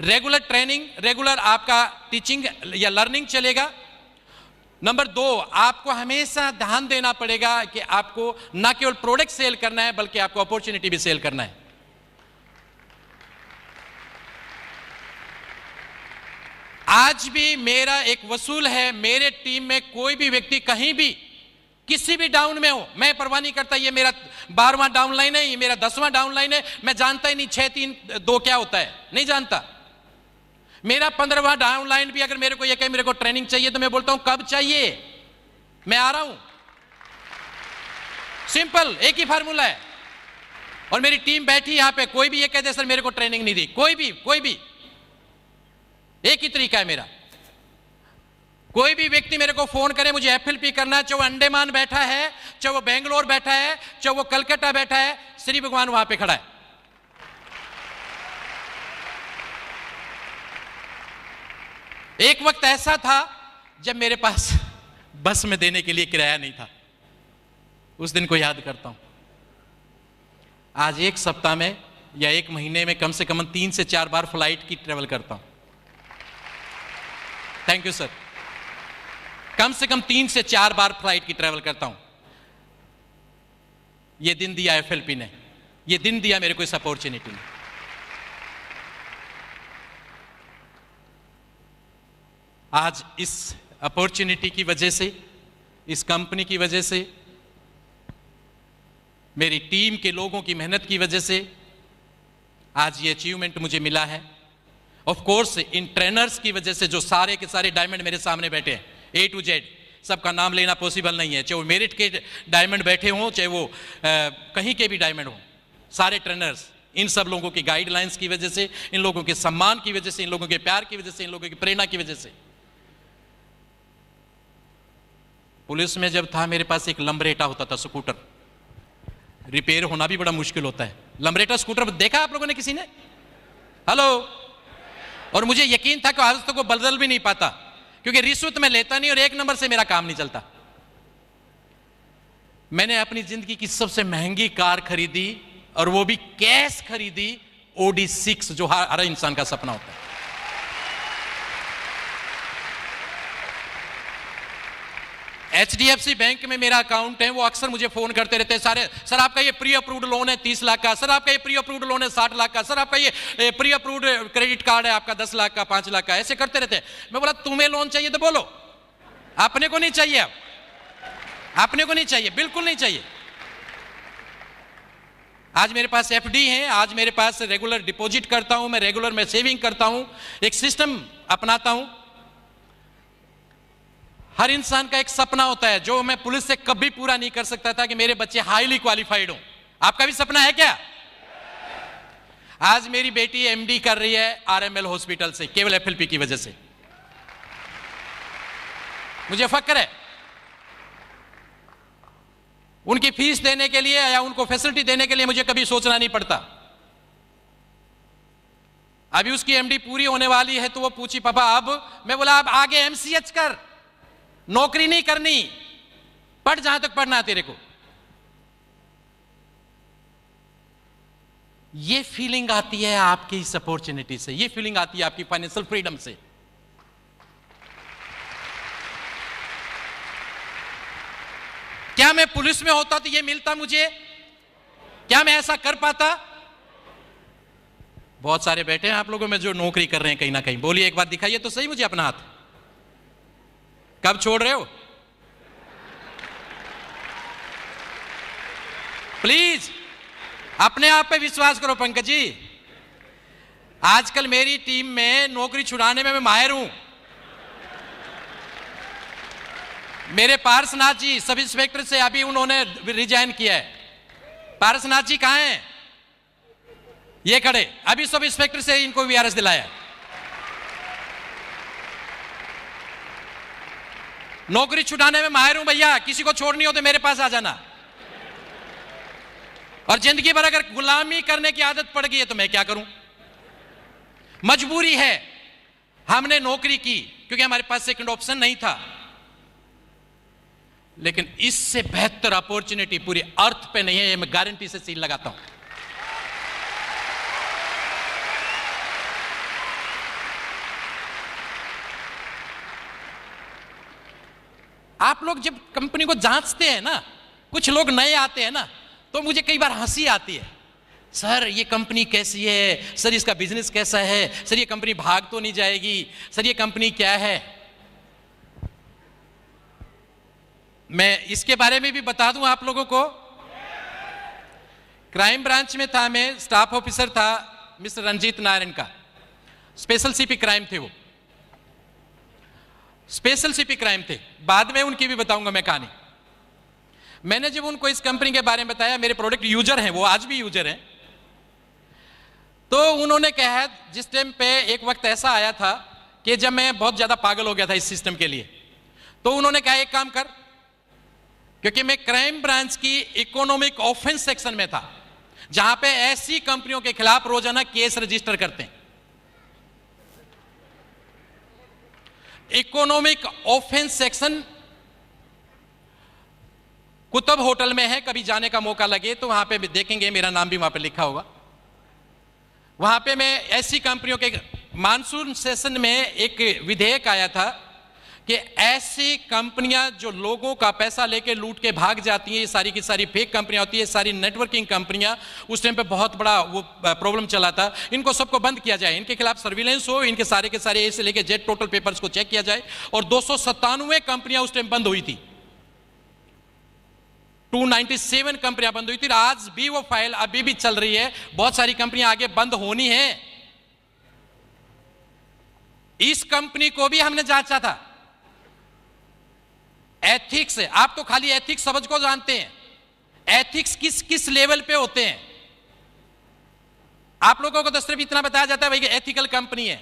रेगुलर ट्रेनिंग, रेगुलर आपका टीचिंग या लर्निंग चलेगा। नंबर 2, आपको हमेशा ध्यान देना पड़ेगा कि आपको ना केवल प्रोडक्ट सेल करना है बल्कि आपको अपॉर्चुनिटी भी सेल करना है। आज भी मेरा एक वसूल है, मेरे टीम में कोई भी व्यक्ति कहीं भी किसी भी डाउन में हो, मैं परवाह नहीं करता ये मेरा 12वां डाउन लाइन है, ये मेरा 10वां डाउन लाइन है, मैं जानता ही नहीं 6 3 2 क्या होता है, नहीं जानता। मेरा 15वां डाउन लाइन भी अगर मेरे को ये कहे मेरे को ट्रेनिंग चाहिए तो मैं बोलता हूं कब चाहिए, मैं आ रहा हूं। सिंपल, एक ही फार्मूला है। और मेरी टीम बैठी यहां पे, कोई भी ये कहते सर मेरे को ट्रेनिंग नहीं दी, कोई भी, एक ही तरीका है मेरा। कोई भी व्यक्ति मेरे को फोन करे मुझे एफएलपी करना है, चाहे वो अंडमान बैठा है, चाहे वो बेंगलोर बैठा है, चाहे वो कलकत्ता बैठा है, श्री भगवान वहां पे खड़ा है। एक वक्त ऐसा था जब मेरे पास बस में देने के लिए किराया नहीं था, उस दिन को याद करता हूं। आज एक सप्ताह में या एक महीने में कम से कम 3 से 4 बार फ्लाइट की ट्रेवल करता हूं। Thank you sir. कम से कम 3 से 4 बार फ्लाइट की ट्रेवल करता हूं। यह दिन दिया एफएलपी ने, यह दिन दिया मेरे को इस अपॉर्चुनिटी ने। आज इस अपॉर्चुनिटी की वजह से, इस कंपनी की वजह से, मेरी टीम के लोगों की मेहनत की वजह से आज ये अचीवमेंट मुझे मिला है। ऑफ कोर्स इन ट्रेनर्स की वजह से, जो सारे के सारे डायमंड मेरे सामने बैठे हैं, A to Z, सबका नाम लेना पॉसिबल नहीं है, चाहे वो मेरिट के डायमंड बैठे हों, चाहे वो कहीं के भी डायमंड हों, सारे ट्रेनर्स, इन सब लोगों की गाइडलाइंस की वजह से, इन लोगों के सम्मान की वजह से, इन लोगों के प्यार की वजह से, इन लोगों की प्रेरणा की वजह से। पुलिस में जब था मेरे पास एक लंबरेटा होता था, स्कूटर, रिपेयर होना भी बड़ा मुश्किल होता है। लंबरेटा स्कूटर देखा आप लोगों ने किसी ने? हेलो। और मुझे यकीन था कि आज तक वो बदल भी नहीं पाता, क्योंकि रिश्वत में लेता नहीं और 1 नंबर से मेरा काम नहीं चलता। मैंने अपनी जिंदगी की सबसे महंगी कार खरीदी, और वो भी कैश खरीदी, Audi 6, जो हर इंसान का सपना होता है। HDFC बैंक में मेरा अकाउंट है, वो अक्सर मुझे फोन करते रहते हैं, सारे सर आपका ये प्री अप्रूव्ड लोन है 30 लाख का, सर आपका ये प्री अप्रूव्ड लोन है 60 लाख का, सर आपका ये प्री अप्रूव्ड क्रेडिट कार्ड है आपका 10 लाख का, 5 लाख का, ऐसे करते रहते हैं। मैं बोला तुम्हें लोन चाहिए तो बोलो, अपने को नहीं चाहिए, अपने को नहीं चाहिए, बिल्कुल नहीं चाहिए। आज मेरे पास FD है, आज मेरे पास रेगुलर डिपॉजिट करता हूं मैं, रेगुलर मैं सेविंग करता हूं, एक सिस्टम अपनाता हूं। हर इंसान का एक सपना होता है जो मैं पुलिस से कभी पूरा नहीं कर सकता था, कि मेरे बच्चे हाईली क्वालिफाइड हों। आपका भी सपना है क्या? आज मेरी बेटी MD कर रही है RML हॉस्पिटल से, केवल FLP की वजह से। मुझे फक्र है। उनकी फीस देने के लिए या उनको फैसिलिटी देने के लिए मुझे कभी सोचना नहीं पड़ता। अभी उसकी MD पूरी होने वाली है तो वो पूछी पापा अब? मैं बोला अब आगे MCH कर, नौकरी नहीं करनी, पढ़ जहां तक पढ़ना है तेरे को। ये फीलिंग आती है आपकी इस अपॉर्चुनिटी से, ये फीलिंग आती है आपकी फाइनेंशियल फ्रीडम से। क्या मैं पुलिस में होता तो ये मिलता मुझे? क्या मैं ऐसा कर पाता? बहुत सारे बैठे हैं आप लोगों में जो नौकरी कर रहे हैं कहीं ना कहीं। बोलिए एक बार, दिखाइए तो सही मुझे अपना हाथ। कब छोड़ रहे हो? प्लीज अपने आप पे विश्वास करो पंकज जी। आजकल मेरी टीम में नौकरी छुड़ाने में मैं माहिर हूं। मेरे पारसनाथ जी सब इंस्पेक्टर से अभी उन्होंने रिजाइन किया है। पारसनाथ जी कहां हैं? ये खड़े। अभी सब इंस्पेक्टर से इनको वीआरएस दिलाया। नौकरी छुड़ाने में माहिर हूं भैया, किसी को छोड़नी हो तो मेरे पास आ जाना। और जिंदगी भर अगर गुलामी करने की आदत पड़ गई है तो मैं क्या करूं? मजबूरी है, हमने नौकरी की क्योंकि हमारे पास सेकंड ऑप्शन नहीं था। लेकिन इससे बेहतर अपॉर्चुनिटी पूरी अर्थ पे नहीं है, ये मैं गारंटी से सील लगाता हूं। आप लोग जब कंपनी को जांचते हैं ना, कुछ लोग नए आते हैं ना, तो मुझे कई बार हंसी आती है। सर ये कंपनी कैसी है, सर इसका बिजनेस कैसा है, सर ये कंपनी भाग तो नहीं जाएगी, सर ये कंपनी क्या है। मैं इसके बारे में भी बता दूं आप लोगों को। क्राइम ब्रांच में था, मैं स्टाफ ऑफिसर था मिस्टर रंजीत नारायण का। स्पेशल सीपी क्राइम थे वो, स्पेशल सीपी क्राइम थे। बाद में उनकी भी बताऊंगा मैं कहानी। मैंने जब उनको इस कंपनी के बारे में बताया, मेरे प्रोडक्ट यूजर हैं वो, आज भी यूजर हैं, तो उन्होंने कहा, जिस टाइम पे एक वक्त ऐसा आया था कि जब मैं बहुत ज्यादा पागल हो गया था इस सिस्टम के लिए, तो उन्होंने कहा एक काम कर, क्योंकि मैं क्राइम ब्रांच की इकोनॉमिक ऑफेंस सेक्शन में था, जहां पे ऐसी कंपनियों के खिलाफ रोजाना केस रजिस्टर करते हैं। Economic offence section Qutub hotel में है, कभी जाने का मौका लगे तो वहां पे भी देखेंगे, मेरा नाम भी वहां पे लिखा होगा। वहां पे मैं ऐसी कंपनियों के मानसून सेशन में एक विधेयक आया था कि ऐसी कंपनियां जो लोगों का पैसा लेके लूट के भाग जाती हैं, ये सारी की सारी फेक कंपनियां होती है, सारी नेटवर्किंग कंपनियां, उस टाइम पे बहुत बड़ा वो प्रॉब्लम चला था, इनको सबको बंद किया जाए, इनके खिलाफ सर्विलेंस हो, इनके सारे के सारे ए से लेके जेड टोटल पेपर्स को चेक किया जाए। और 297 कंपनियां उस टाइम बंद हुई थी, 297 कंपनियां बंद हुई थी। आज भी वो फाइल अभी भी चल रही है, बहुत सारी कंपनियां आगे बंद होनी है। इस कंपनी को भी हमने जांचा था। एथिक्स, आप तो खाली एथिक्स समझ को जानते हैं, एथिक्स किस किस लेवल पे होते हैं। आप लोगों को तो सिर्फ इतना बताया जाता है भाई कि एथिकल कंपनी है।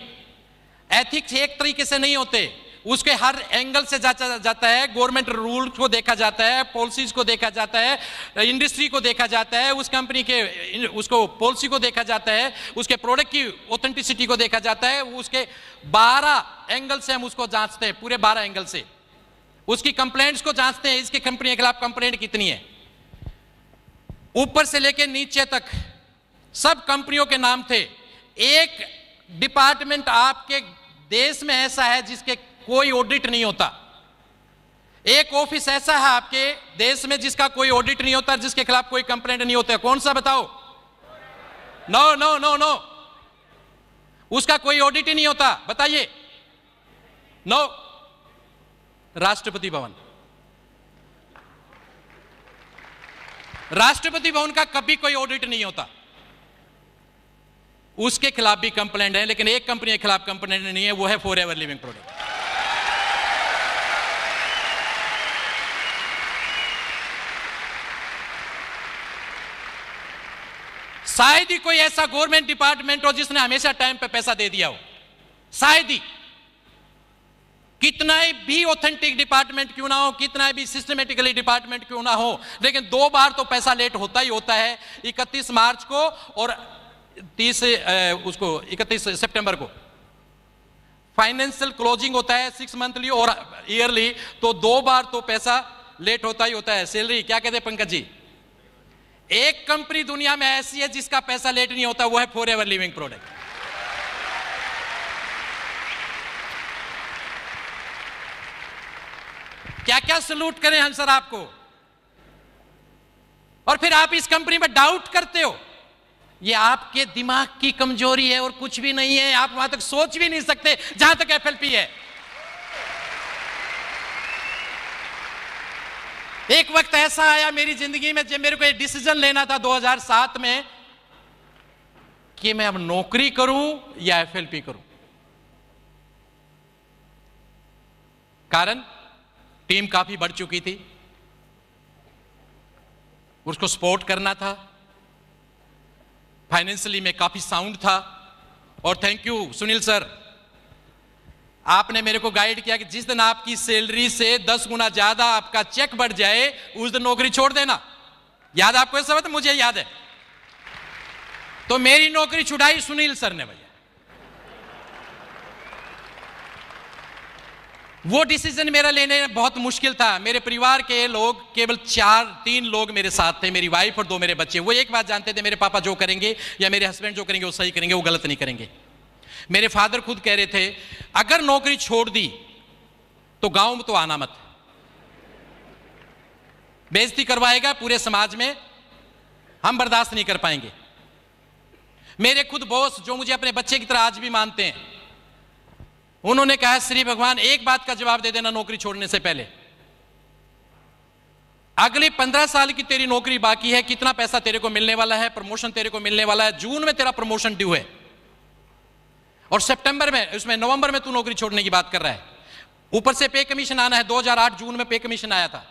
एथिक्स एक तरीके से नहीं होते, उसके हर एंगल से जांचा जाता है। गवर्नमेंट रूल को देखा जाता है, पॉलिसीज को देखा जाता है, इंडस्ट्री को देखा जाता है, उस कंपनी के उसको पॉलिसी को देखा जाता है, उसके प्रोडक्ट की ऑथेंटिसिटी को देखा जाता है। उसके 12 एंगल से हम उसको जांचते हैं, पूरे 12 एंगल से उसकी कंप्लेंट्स को जांचते हैं, इसकी कंपनी के खिलाफ कंप्लेंट कितनी है। ऊपर से लेकर नीचे तक सब कंपनियों के नाम थे। एक डिपार्टमेंट आपके देश में ऐसा है जिसके कोई ऑडिट नहीं होता। एक ऑफिस ऐसा है आपके देश में जिसका कोई ऑडिट नहीं होता, जिसके खिलाफ कोई कंप्लेंट नहीं होता। कौन सा बताओ? नो नो नो नो, उसका कोई ऑडिट ही नहीं होता। बताइए। नो, राष्ट्रपति भवन। राष्ट्रपति भवन का कभी कोई ऑडिट नहीं होता, उसके खिलाफ भी कंप्लेंट है। लेकिन एक कंपनी के खिलाफ कंप्लेंट नहीं है, वो है फॉरएवर लिविंग प्रोडक्ट। शायद ही कोई ऐसा गवर्नमेंट डिपार्टमेंट हो जिसने हमेशा टाइम पे पैसा दे दिया हो, शायद ही। कितना भी ऑथेंटिक डिपार्टमेंट क्यों ना हो, कितना भी सिस्टमेटिकली डिपार्टमेंट क्यों ना हो, लेकिन 2 बार तो पैसा लेट होता ही होता है। 31 मार्च को और 31 सितंबर को फाइनेंशियल क्लोजिंग होता है, 6 मंथली और ईयरली, तो 2 बार तो पैसा लेट होता ही होता है। सैलरी क्या कहते हैं पंकज जी? एक कंपनी दुनिया में ऐसी है जिसका पैसा लेट नहीं होता, वो है फॉरएवर लिविंग प्रोडक्ट। क्या क्या सलूट करें हम सर आपको, और फिर आप इस कंपनी में डाउट करते हो। ये आपके दिमाग की कमजोरी है और कुछ भी नहीं है। आप वहां तक सोच भी नहीं सकते जहां तक एफएलपी है। एक वक्त ऐसा आया मेरी जिंदगी में जब मेरे को एक डिसीजन लेना था 2007 में कि मैं अब नौकरी करूं या एफएलपी करूं। कारण टीम काफी बढ़ चुकी थी, उसको सपोर्ट करना था, फाइनेंशियली में काफी साउंड था। और थैंक यू सुनील सर, आपने मेरे को गाइड किया कि जिस दिन आपकी सैलरी से 10 गुना ज्यादा आपका चेक बढ़ जाए उस दिन नौकरी छोड़ देना। याद आपको ऐसा बात? मुझे याद है। तो मेरी नौकरी छुड़ाई सुनील सर ने भैया। वो डिसीजन मेरा लेने बहुत मुश्किल था। मेरे परिवार के लोग केवल 3 लोग मेरे साथ थे, मेरी वाइफ और 2 मेरे बच्चे। वो एक बात जानते थे, मेरे पापा जो करेंगे या मेरे हस्बैंड जो करेंगे वो सही करेंगे, वो गलत नहीं करेंगे। मेरे फादर खुद कह रहे थे अगर नौकरी छोड़ दी तो गांव में तो आना मत, बेइज्जती करवाएगा पूरे समाज में, हम बर्दाश्त नहीं कर पाएंगे। मेरे खुद बॉस जो मुझे अपने बच्चे की तरह आज भी मानते हैं, उन्होंने कहा श्री भगवान एक बात का जवाब दे देना नौकरी छोड़ने से पहले, अगली 15 साल की तेरी नौकरी बाकी है, कितना पैसा तेरे को मिलने वाला है, प्रमोशन तेरे को मिलने वाला है, जून में तेरा प्रमोशन ड्यू है और सितंबर में उसमें नवंबर में तू नौकरी छोड़ने की बात कर रहा है। ऊपर से पे कमीशन आना है, 2008 जून में पे कमीशन आया था।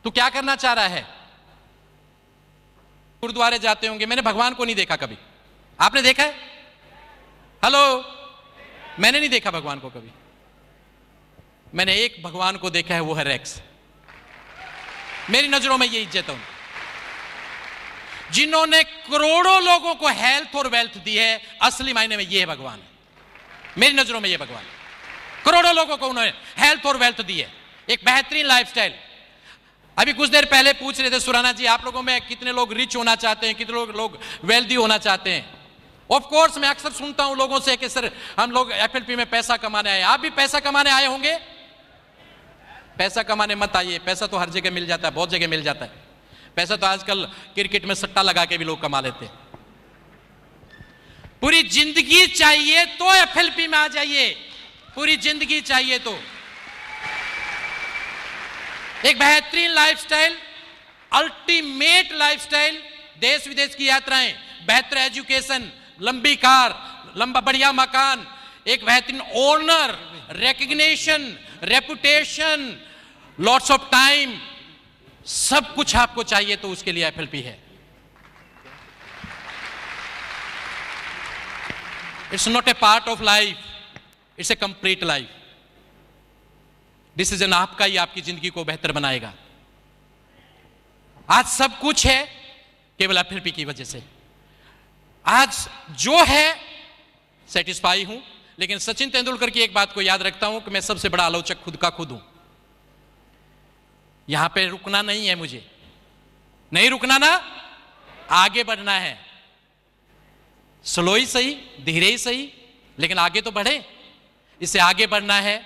तू क्या करना चाह रहा है? गुरुद्वारे जाते होंगे, मैंने भगवान को नहीं देखा कभी, आपने देखा है? हेलो, मैंने नहीं देखा भगवान को कभी। मैंने एक भगवान को देखा है, वो है रेक्स। मेरी नजरों में ये इज्जत है उनकी, जिन्होंने करोड़ों लोगों को हेल्थ और वेल्थ दी है। असली मायने में ये है भगवान, मेरी नजरों में ये भगवान। करोड़ों लोगों को उन्होंने हेल्थ और वेल्थ दी है, एक बेहतरीन लाइफस्टाइल। अभी कुछ देर पहले पूछ रहे थे सुराना जी, आप लोगों में कितने लोग रिच होना चाहते हैं, कितने लोग वेल्दी होना चाहते हैं? ऑफ कोर्स मैं अक्सर सुनता हूं लोगों से कि सर हम लोग एफएलपी में पैसा कमाने आए। आप भी पैसा कमाने आए होंगे? पैसा कमाने मत आइए, पैसा तो हर जगह मिल जाता है, बहुत जगह मिल जाता है। पैसा तो आजकल क्रिकेट में सट्टा लगा के भी लोग कमा लेते हैं। पूरी जिंदगी चाहिए तो एफएलपी में आ जाइए, पूरी जिंदगी चाहिए तो। एक बेहतरीन लाइफस्टाइल, अल्टीमेट लाइफस्टाइल, देश विदेश की यात्राएं, बेहतर एजुकेशन, लंबी कार, लंबा बढ़िया मकान, एक बेहतरीन owner, recognition, reputation, lots of time, सब कुछ आपको चाहिए तो उसके लिए एफएलपी है। It's not a part of life, it's a complete life. Decision आपका ही आपकी जिंदगी को बेहतर बनाएगा। आज सब कुछ है केवल एफएलपी की वजह से। आज जो है सेटिस्फाई हूं, लेकिन सचिन तेंदुलकर की एक बात को याद रखता हूं कि मैं सबसे बड़ा आलोचक खुद का खुद हूं। यहां पे रुकना नहीं है, मुझे नहीं रुकना ना, आगे बढ़ना है। स्लो ही सही, धीरे ही सही, लेकिन आगे तो बढ़े, इससे आगे बढ़ना है।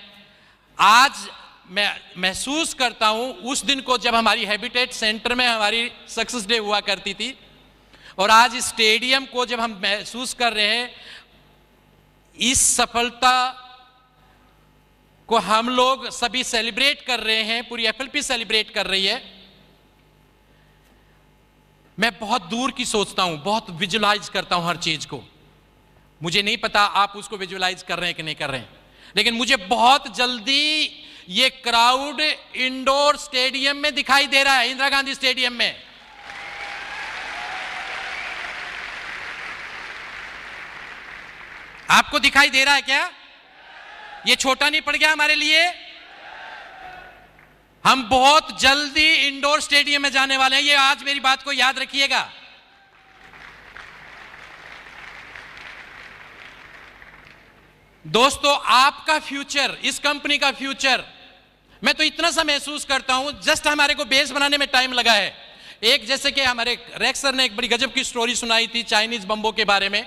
आज मैं महसूस करता हूं उस दिन को जब हमारी हैबिटेट सेंटर में हमारी सक्सेस डे हुआ करती थी, और आज इस स्टेडियम को जब हम महसूस कर रहे हैं, इस सफलता को हम लोग सभी सेलिब्रेट कर रहे हैं, पूरी एफएलपी सेलिब्रेट कर रही है। मैं बहुत दूर की सोचता हूं, बहुत विजुलाइज करता हूं हर चीज को। मुझे नहीं पता आप उसको विजुलाइज कर रहे हैं कि नहीं कर रहे हैं, लेकिन मुझे बहुत जल्दी ये क्राउड इंडोर स्टेडियम में दिखाई दे रहा है, इंदिरा गांधी स्टेडियम में। आपको दिखाई दे रहा है क्या? ये छोटा नहीं पड़ गया हमारे लिए? हम बहुत जल्दी इंडोर स्टेडियम में जाने वाले हैं, ये आज मेरी बात को याद रखिएगा। दोस्तों, आपका फ्यूचर, इस कंपनी का फ्यूचर, मैं तो इतना सा महसूस करता हूं, जस्ट हमारे को बेस बनाने में टाइम लगा है। एक जैसे कि हमारे रेक्स सर ने एक बड़ी गजब की स्टोरी सुनाई थी चाइनीज बम्बों के बारे में,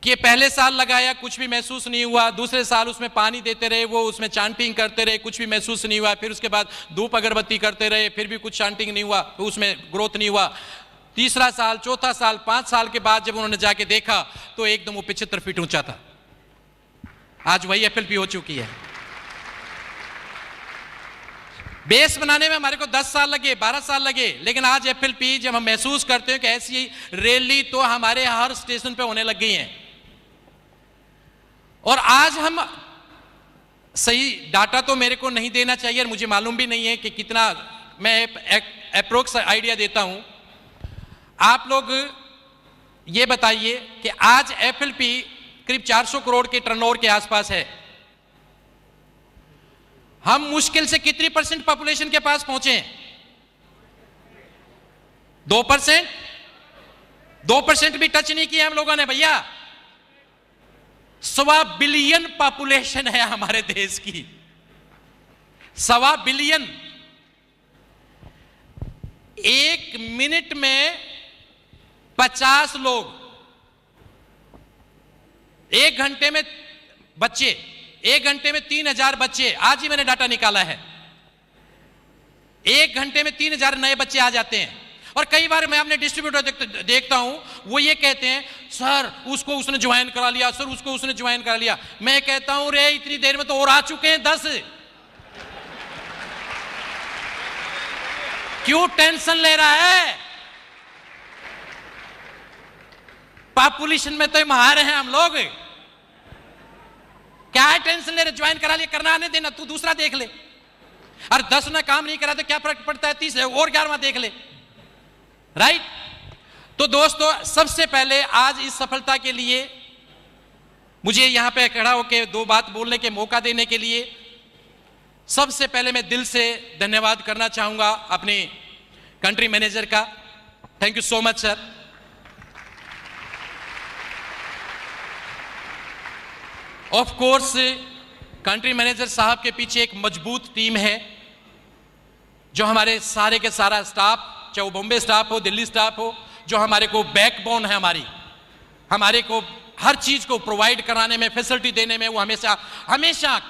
कि पहले साल लगाया कुछ भी महसूस नहीं हुआ, दूसरे साल उसमें पानी देते रहे, वो उसमें चांटिंग करते रहे, कुछ भी महसूस नहीं हुआ, फिर उसके बाद धूप अगरबत्ती करते रहे, फिर भी कुछ चांटिंग नहीं हुआ, तो उसमें ग्रोथ नहीं हुआ। तीसरा साल, चौथा साल, 5 साल के बाद जब उन्होंने जाके देखा तो एकदम वो 75 फीट ऊंचा था। आज वही एफएलपी हो चुकी है। बेस बनाने में हमारे को 10 साल लगे, 12 साल लगे, लेकिन आज FLP जब हम महसूस करते हैं कि ऐसी रैली तो हमारे हर स्टेशन पे होने लग गई है। और आज हम, सही डाटा तो मेरे को नहीं देना चाहिए और मुझे मालूम भी नहीं है कि कितना, मैं अप्रोक्स आइडिया देता हूं। आप लोग ये बताइए कि आज FLP करीब 400 करोड़ के टर्नओवर के आसपास है। हम मुश्किल से कितनी % पॉपुलेशन के पास पहुंचे? 2%? 2% भी टच नहीं किया हम लोगों ने भैया। 1.25 बिलियन पॉपुलेशन है हमारे देश की, 1.25 बिलियन। 1 मिनट में 50 लोग, 1 घंटे में बच्चे, 1 घंटे में 3000 बच्चे, आज ही मैंने डाटा निकाला है, 1 घंटे में 3000 नए बच्चे आ जाते हैं। और कई बार मैं अपने डिस्ट्रीब्यूटर देखता हूं, वो ये कहते हैं सर उसको उसने ज्वाइन करा लिया, सर उसको उसने ज्वाइन करा लिया। मैं कहता हूं रे इतनी देर में तो और आ चुके हैं 10। क्यों टेंशन ले रहा है? पॉपुलेशन में तो महार हैं हम लोग, क्या है टेंशन ले रहे? ज्वाइन करा लिया, करना आने देना, तू दूसरा देख ले। और 10 ने काम नहीं करा तो क्या फर्क पड़ता है, 30 और 11वां देख ले, राइट? तो दोस्तों, सबसे पहले आज इस सफलता के लिए मुझे यहां पे खड़ा होकर 2 बात बोलने के मौका देने के लिए सबसे पहले मैं दिल से धन्यवाद करना चाहूंगा अपने कंट्री मैनेजर का। Thank you so much sir. Of course country manager साहब के पीछे एक मजबूत टीम है, जो हमारे सारे के सारा स्टाफ, चाहे वो बॉम्बे स्टाफ हो, दिल्ली स्टाफ हो, जो हमारे को बैकबोन है, हमारे को हर चीज को प्रोवाइड कराने में, फैसिलिटी देने में वो हमेशा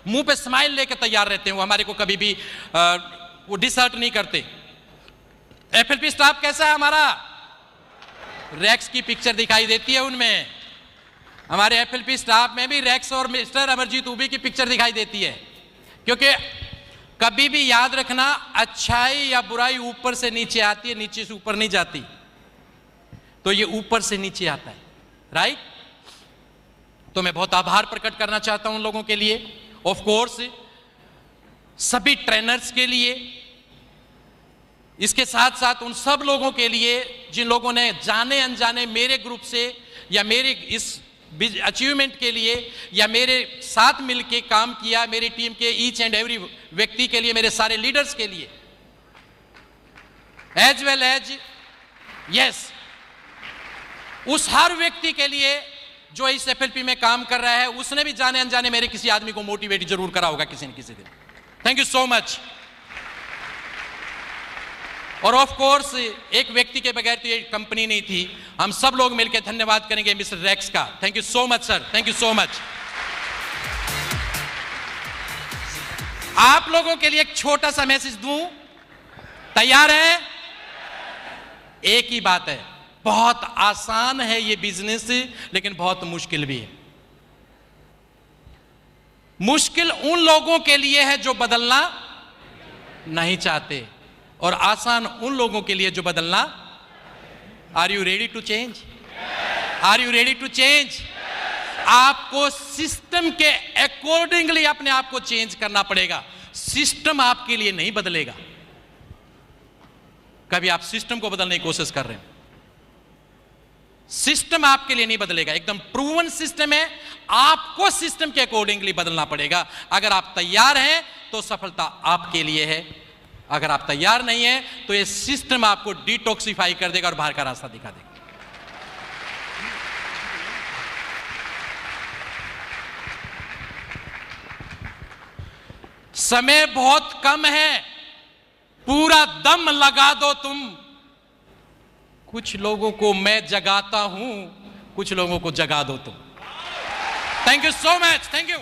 मुंह पे स्माइल लेकर तैयार रहते हैं। वो हमारे को कभी भी वो डिसहर्ट नहीं करते। FLP स्टाफ कैसा है हमारा? रैक्स की पिक्चर दिखाई देती है उनमें। हमारे FLP स्टाफ में भी रैक्स और मिस्टर अमरजीत उबी की पिक्चर दिखाई देती है। क्योंकि कभी भी याद रखना, अच्छाई या बुराई ऊपर से नीचे आती है, नीचे से ऊपर नहीं जाती। तो ये ऊपर से नीचे आता है, राइट? तो मैं बहुत आभार प्रकट करना चाहता हूं उन लोगों के लिए, ऑफ कोर्स सभी ट्रेनर्स के लिए, इसके साथ साथ उन सब लोगों के लिए जिन लोगों ने जाने अनजाने मेरे ग्रुप से या मेरे इस अचीवमेंट के लिए या मेरे साथ मिलके काम किया, मेरी टीम के ईच एंड एवरी व्यक्ति के लिए, मेरे सारे लीडर्स के लिए, एज वेल एज यस उस हर व्यक्ति के लिए जो इस FLP में काम कर रहा है, उसने भी जाने अनजाने मेरे किसी आदमी को मोटिवेट जरूर करा होगा किसी न किसी दिन। Thank you so much. और ऑफ कोर्स एक व्यक्ति के बगैर तो ये कंपनी नहीं थी। हम सब लोग मिलकर धन्यवाद करेंगे मिस्टर रैक्स का। Thank you so much sir, thank you so much. आप लोगों के लिए एक छोटा सा मैसेज दूं, तैयार है? एक ही बात है, बहुत आसान है ये बिजनेस, लेकिन बहुत मुश्किल भी है। मुश्किल उन लोगों के लिए है जो बदलना नहीं चाहते, और आसान उन लोगों के लिए जो बदलना। Are you ready to change? Are you ready to change? आपको सिस्टम के अकॉर्डिंगली अपने आप को चेंज करना पड़ेगा। सिस्टम आपके लिए नहीं बदलेगा। कभी आप सिस्टम को बदलने की कोशिश कर रहे हैं, सिस्टम आपके लिए नहीं बदलेगा। एकदम प्रूवन सिस्टम है, आपको सिस्टम के अकॉर्डिंगली बदलना पड़ेगा। अगर आप तैयार हैं तो सफलता आपके लिए है, अगर आप तैयार नहीं हैं तो ये सिस्टम आपको डिटॉक्सिफाई कर देगा और बाहर का रास्ता दिखा देगा। समय बहुत कम है, पूरा दम लगा दो तुम। कुछ लोगों को मैं जगाता हूं, कुछ लोगों को जगा दो तुम। Thank you so much, thank you.